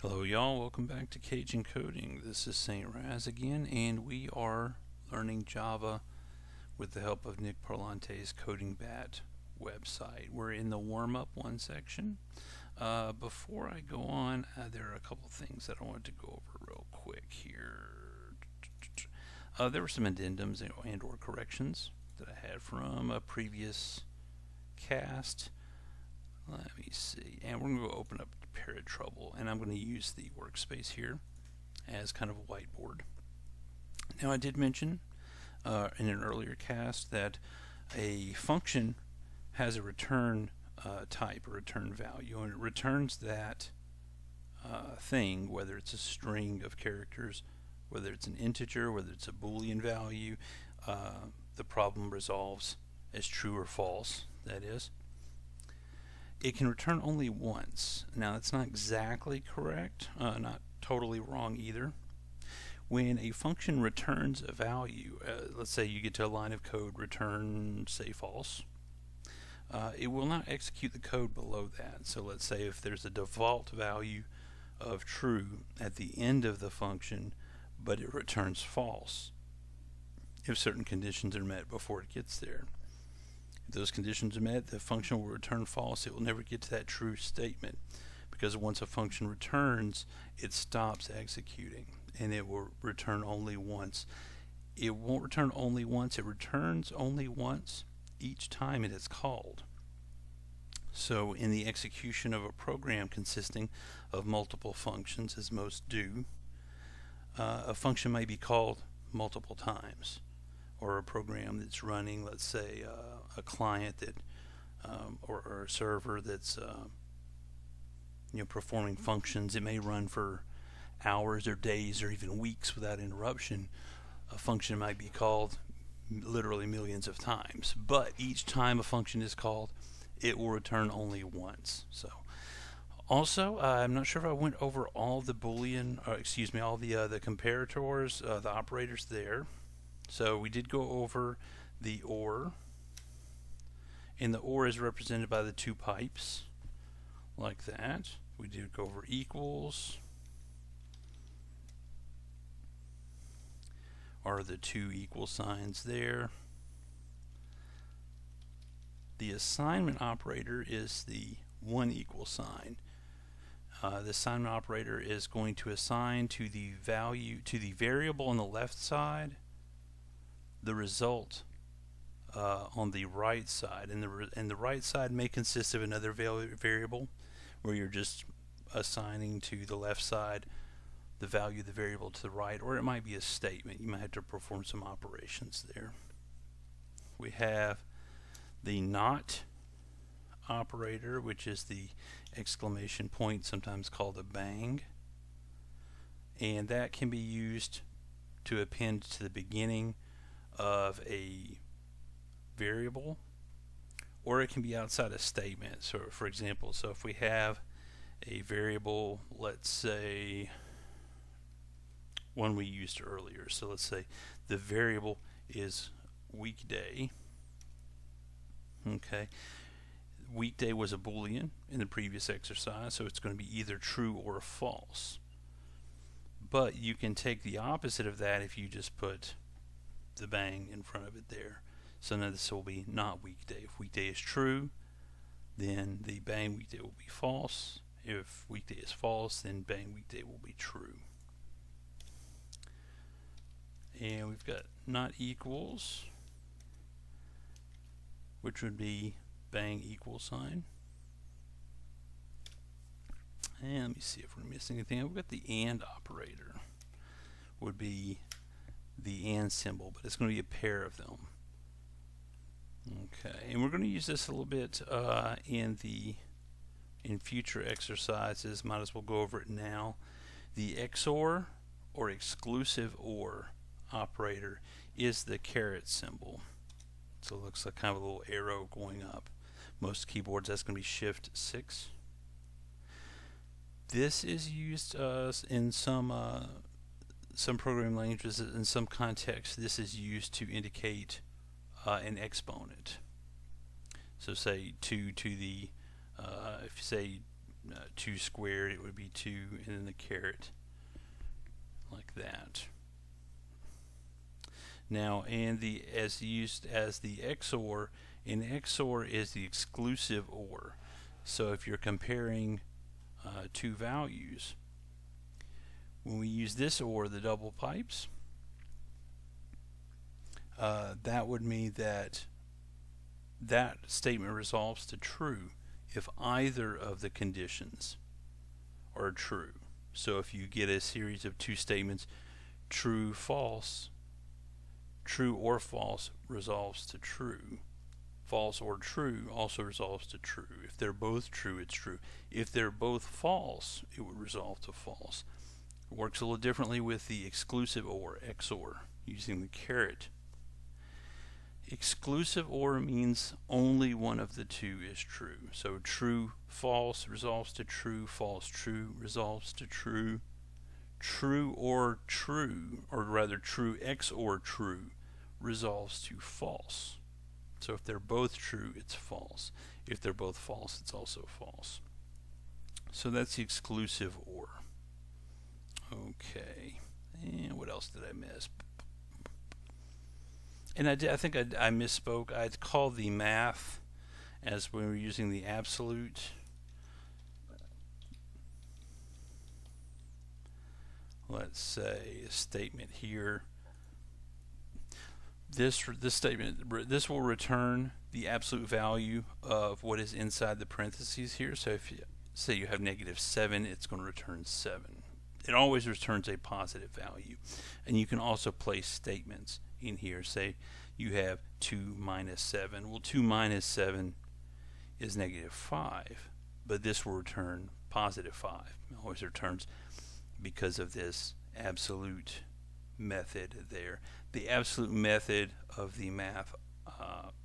Hello y'all, welcome back to Cajun Coding. This is St. Raz again, and we are learning Java with the help of Nick Parlante's Codingbat website. We're in the Warmup1 section. Before I go on, there are a couple things that I wanted to go over real quick here. There were some addendums and or corrections that I had from a previous cast. Let me see, and we're going to go open up Parrot Trouble, and I'm going to use the workspace here as kind of a whiteboard. Now, I did mention in an earlier cast that a function has a return type, a return value, and it returns that thing, whether it's a string of characters, whether it's an integer, whether it's a Boolean value. The problem resolves as true or false, that is. It can return only once. Now, that's not exactly correct, not totally wrong either. When a function returns a value, let's say you get to a line of code, return, say, false, it will not execute the code below that. So let's say if there's a default value of true at the end of the function, but it returns false if certain conditions are met before it gets there. If those conditions are met, the function will return false. It will never get to that true statement, because once a function returns, it stops executing, and it will return only once. It won't return only once. It returns only once each time it is called. So in the execution of a program consisting of multiple functions, as most do, a function may be called multiple times. Or a program that's running, let's say, a client that, or a server that's, performing functions. It may run for hours or days or even weeks without interruption. A function might be called literally millions of times, but each time a function is called, it will return only once. So, also, I'm not sure if I went over all the Boolean, all the comparators, the operators there. So we did go over the OR, and the OR is represented by the two pipes, like that. We did go over equals, or the two equal signs there. The assignment operator is the one equal sign. The assignment operator is going to assign to the value, to the variable on the left side, the result on the right side, and the right side may consist of another variable where you're just assigning to the left side the value of the variable to the right, or it might be a statement. You might have to perform some operations there. We have the not operator, which is the exclamation point, sometimes called a bang, and that can be used to append to the beginning of a variable, or it can be outside a statement. So for example, if we have a variable, let's say one we used earlier, so let's say the variable is weekday. Okay, weekday was a Boolean in the previous exercise, so it's going to be either true or false. But you can take the opposite of that if you just put the bang in front of it there. So now this will be not weekday. If weekday is true, then the bang weekday will be false. If weekday is false, then bang weekday will be true. And we've got not equals, which would be bang equal sign. And let me see if we're missing anything. We've got the and operator, would be the and symbol, but it's going to be a pair of them. Okay, and we're going to use this a little bit in future exercises. Might as well go over it now. The XOR, or exclusive OR operator, is the caret symbol. So it looks like kind of a little arrow going up. Most keyboards, that's going to be Shift 6. This is used in some programming languages. In some contexts, this is used to indicate an exponent. So say 2 to the, if you say 2 squared, it would be 2, and then the caret like that. Now, and as used as the XOR, an XOR is the exclusive OR. So if you're comparing two values, when we use this OR, the double pipes, that would mean that that statement resolves to true if either of the conditions are true. So if you get a series of two statements, true, false, true or false resolves to true. False or true also resolves to true. If they're both true, it's true. If they're both false, it would resolve to false. It works a little differently with the exclusive OR, XOR, using the caret. Exclusive OR means only one of the two is true. So true, false resolves to true, false, true resolves to true. True or true, or rather true XOR true, resolves to false. So if they're both true, it's false. If they're both false, it's also false. So that's the exclusive OR. Okay, and what else did I miss? And I think I misspoke. I'd call the math as when we're using the absolute. Let's say a statement here. This statement, this will return the absolute value of what is inside the parentheses here. So if you say you have -7, it's going to return 7. It always returns a positive value. And you can also place statements in here. Say you have 2 minus 7. Well, 2 minus 7 is -5, but this will return +5. It always returns because of this absolute method there. The absolute method of the math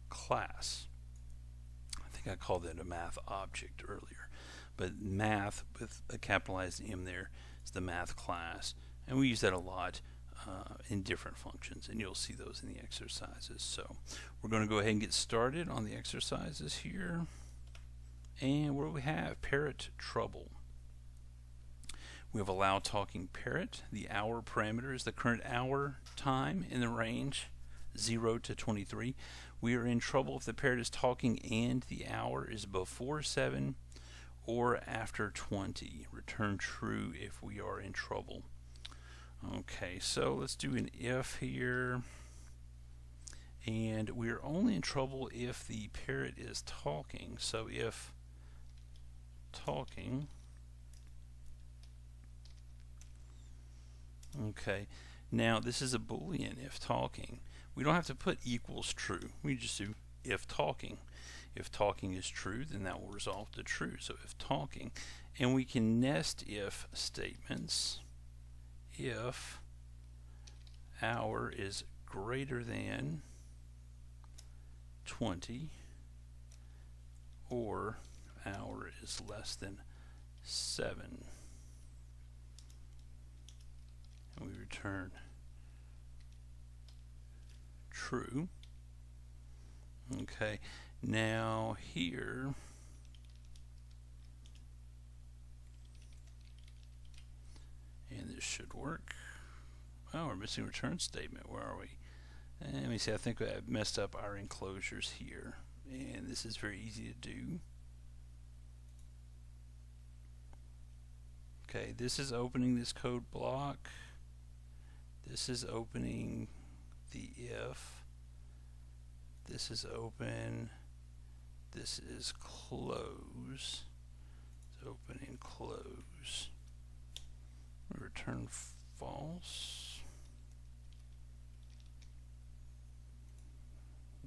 class. I think I called it a math object earlier, but math with a capitalized M there is the math class, and we use that a lot in different functions, and you'll see those in the exercises. So we're going to go ahead and get started on the exercises here. And what do we have? Parrot trouble. We have a loud talking parrot. The hour parameter is the current hour time in the range 0 to 23. We are in trouble if the parrot is talking and the hour is before 7 or after 20. Return true if we are in trouble. Okay, so let's do an if here. And we're only in trouble if the parrot is talking. So if talking. Okay, now this is a Boolean, if talking. We don't have to put equals true. We just do if talking. If talking is true, then that will resolve to true. So if talking. And we can nest if statements. If hour is greater than 20 or hour is less than 7. And we return true. Okay, now here and this should work. Oh, we're missing a return statement. Where are we? And let me see, I think I messed up our enclosures here, and this is very easy to do. Okay, this is opening this code block. This is opening the if. This is open. This is close. It's open and close. We return false.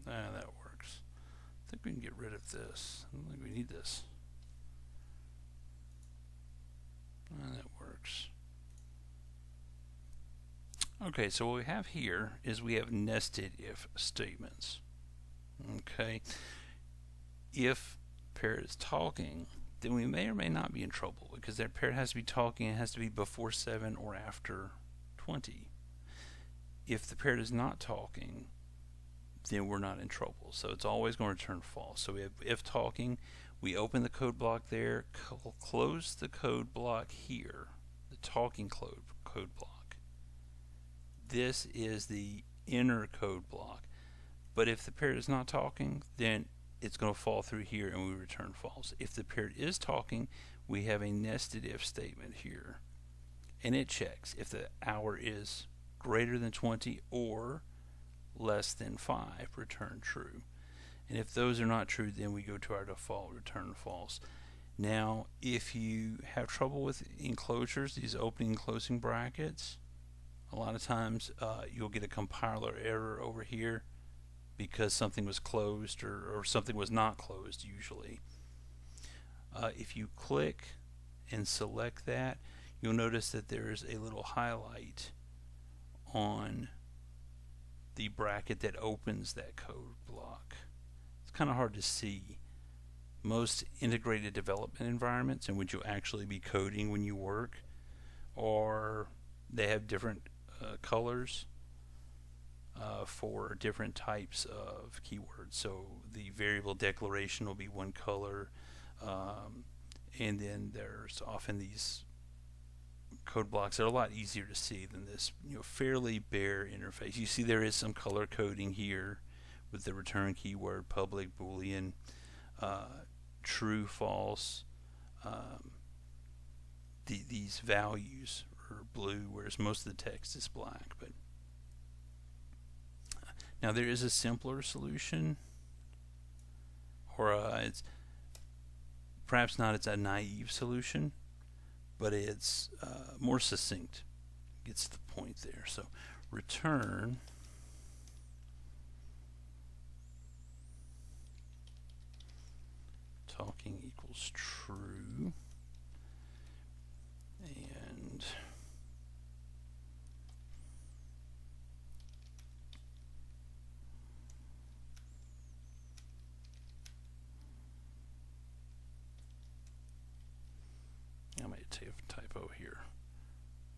That works. I think we can get rid of this. I don't think we need this. That works. Okay, so what we have here is we have nested if statements. Okay, if parrot is talking, then we may or may not be in trouble because that parrot has to be talking. It has to be before 7 or after 20. If the parrot is not talking, then we're not in trouble. So it's always going to return false. So we have if talking, We open the code block there, close the code block here, the talking code block. This is the inner code block. But if the parrot is not talking, then it's going to fall through here and we return false. If the parrot is talking, we have a nested if statement here. And it checks if the hour is greater than 20 or less than 5, return true. And if those are not true, then we go to our default return false. Now, if you have trouble with enclosures, these opening and closing brackets, a lot of times you'll get a compiler error over here because something was closed or something was not closed usually. If you click and select that, you'll notice that there's a little highlight on the bracket that opens that code block. It's kind of hard to see. Most integrated development environments in which you'll actually be coding when you work, or they have different colors for different types of keywords. So the variable declaration will be one color, and then there's often these code blocks that are a lot easier to see than this fairly bare interface. You see there is some color coding here with the return keyword, public, boolean, true, false. These values are blue, whereas most of the text is black. But now there is a simpler solution, or it's perhaps not. It's a naive solution, but it's more succinct. Gets to the point there. So return talking equals true, and I made a typo here.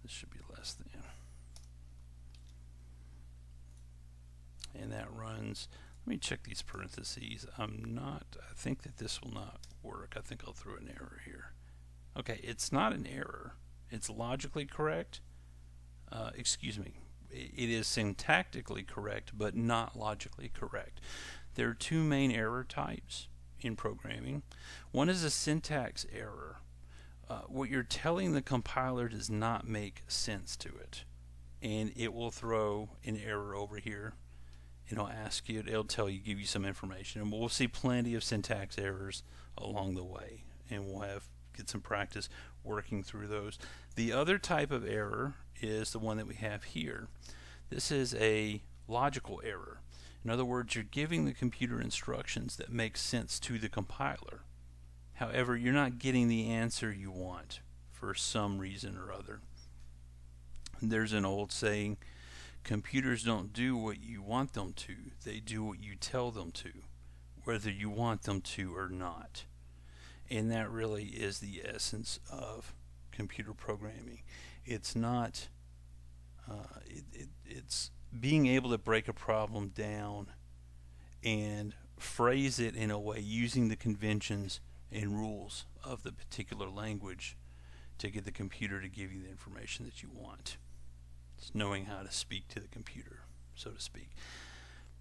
This should be less than. And that runs. Let me check these parentheses. I think that this will not work. I think I'll throw an error here. Okay, it's not an error. It's logically correct. Excuse me. It is syntactically correct, but not logically correct. There are two main error types in programming. One is a syntax error. What you're telling the compiler does not make sense to it, and it will throw an error over here. It'll ask you, it'll tell you, give you some information, and we'll see plenty of syntax errors along the way, and we'll get some practice working through those. The other type of error is the one that we have here. This is a logical error. In other words, you're giving the computer instructions that make sense to the compiler. However, you're not getting the answer you want for some reason or other. There's an old saying, computers don't do what you want them to, they do what you tell them to, whether you want them to or not. And that really is the essence of computer programming. It's not, it's being able to break a problem down and phrase it in a way using the conventions and rules of the particular language to get the computer to give you the information that you want. It's knowing how to speak to the computer, so to speak.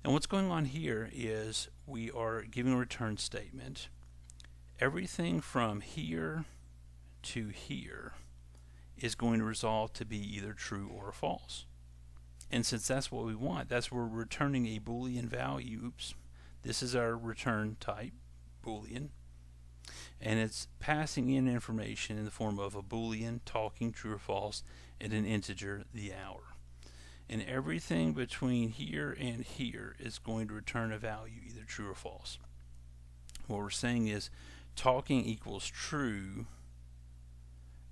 And what's going on here is we are giving a return statement. Everything from here to here is going to resolve to be either true or false. And since that's what we want, that's where we're returning a Boolean value. Oops. This is our return type, Boolean. And it's passing in information in the form of a Boolean, talking true or false, and an integer, the hour. And everything between here and here is going to return a value, either true or false. What we're saying is talking equals true,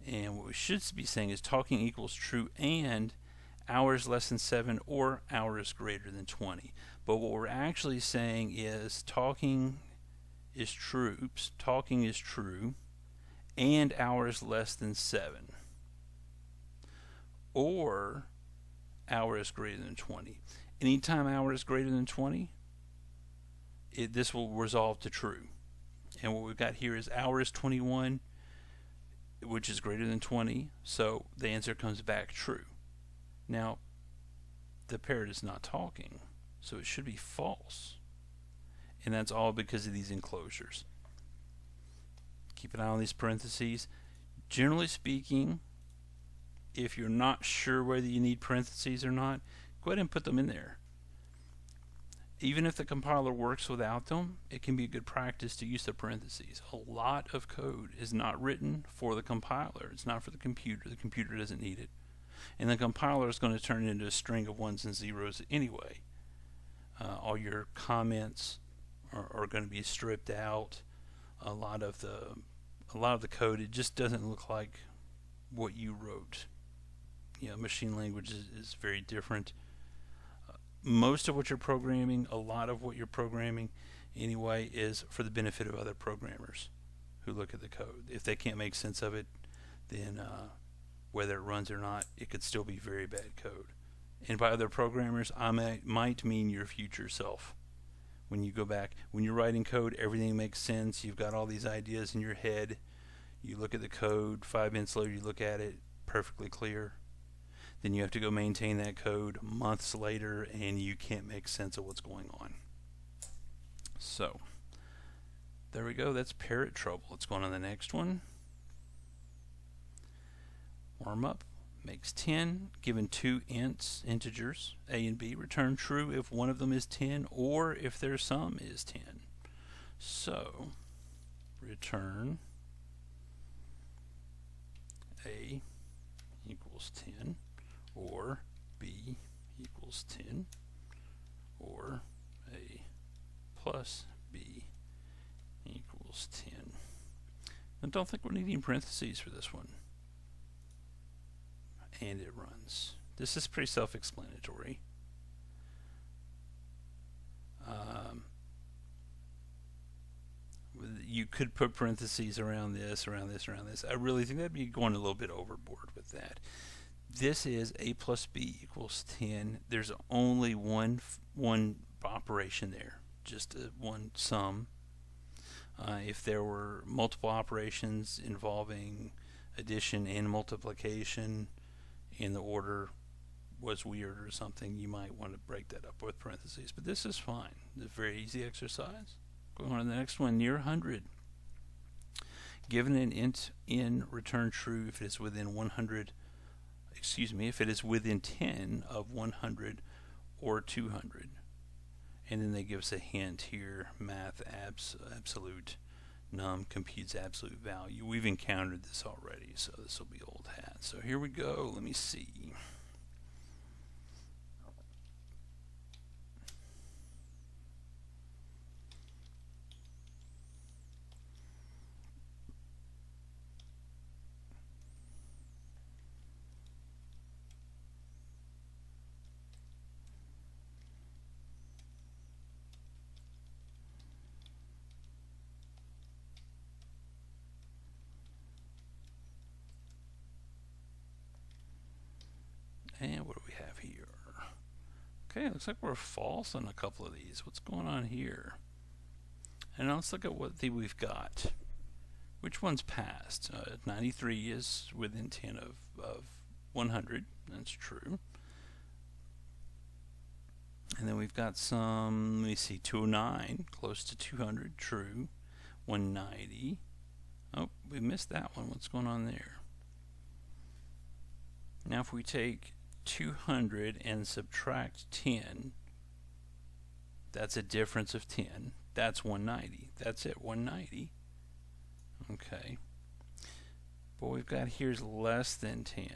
and what we should be saying is talking equals true and hours less than 7 or hours greater than 20. But what we're actually saying is talking is true, talking is true, and hours less than 7, or hours greater than 20. Anytime hour is greater than 20, this will resolve to true. And what we've got here is hour is 21, which is greater than 20, so the answer comes back true. Now, the parrot is not talking, so it should be false. And that's all because of these enclosures. Keep an eye on these parentheses. Generally speaking, if you're not sure whether you need parentheses or not, go ahead and put them in there. Even if the compiler works without them, it can be a good practice to use the parentheses. A lot of code is not written for the compiler. It's not for the computer. The computer doesn't need it. And the compiler is going to turn it into a string of ones and zeros anyway. All your comments are going to be stripped out. A lot of the code, it just doesn't look like what you wrote. Machine language is very different. Most of what you're programming, a lot of what you're programming anyway, is for the benefit of other programmers who look at the code. If they can't make sense of it, then whether it runs or not, it could still be very bad code. And by other programmers, I might mean your future self. When you go back, when you're writing code, everything makes sense. You've got all these ideas in your head. You look at the code, 5 minutes later you look at it, perfectly clear. Then you have to go maintain that code months later, and you can't make sense of what's going on. So, there we go. That's parrot trouble. Let's go on to the next one. Warmup makes 10. Given two integers, a and b, return true if one of them is 10 or if their sum is 10. So, return a equals 10, or b equals 10, or a plus b equals 10. And don't think we're needing parentheses for this one. And it runs. This is pretty self-explanatory. You could put parentheses around this, around this, around this. I really think that'd be going a little bit overboard with that. This is a plus b equals 10. There's only one operation there, just one sum. If there were multiple operations involving addition and multiplication, and the order was weird or something, you might want to break that up with parentheses. But this is fine. It's a very easy exercise. Going on to the next one, NearHundred. Given an int n, return true if it is within 100. If it is within 10 of 100 or 200. And then they give us a hint here, math absolute num computes absolute value. We've encountered this already, so this will be old hat. So here we go. Let me see. And what do we have here? Okay, looks like we're false on a couple of these. What's going on here? And now let's look at what we've got. Which one's passed? 93 is within 10 of 100. That's true. And then we've got some, let me see, 209, close to 200, true. 190. Oh, we missed that one. What's going on there? Now if we take 200 and subtract 10, that's a difference of 10. That's 190. That's it, 190. Okay. But what we've got here is less than 10.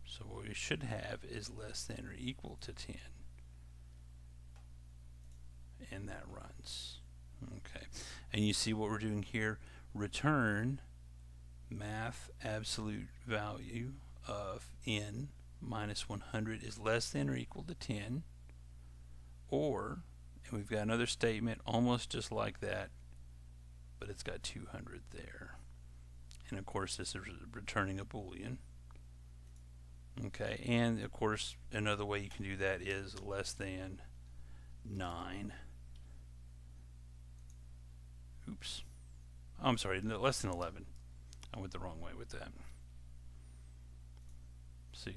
So what we should have is less than or equal to 10. And that runs. Okay. And you see what we're doing here? Return math absolute value of n minus 100 is less than or equal to 10, or, and we've got another statement almost just like that, but it's got 200 there. And of course this is returning a Boolean. Okay, and of course another way you can do that is less than 9. Oops. I'm sorry, less than 11. I went the wrong way with that. See.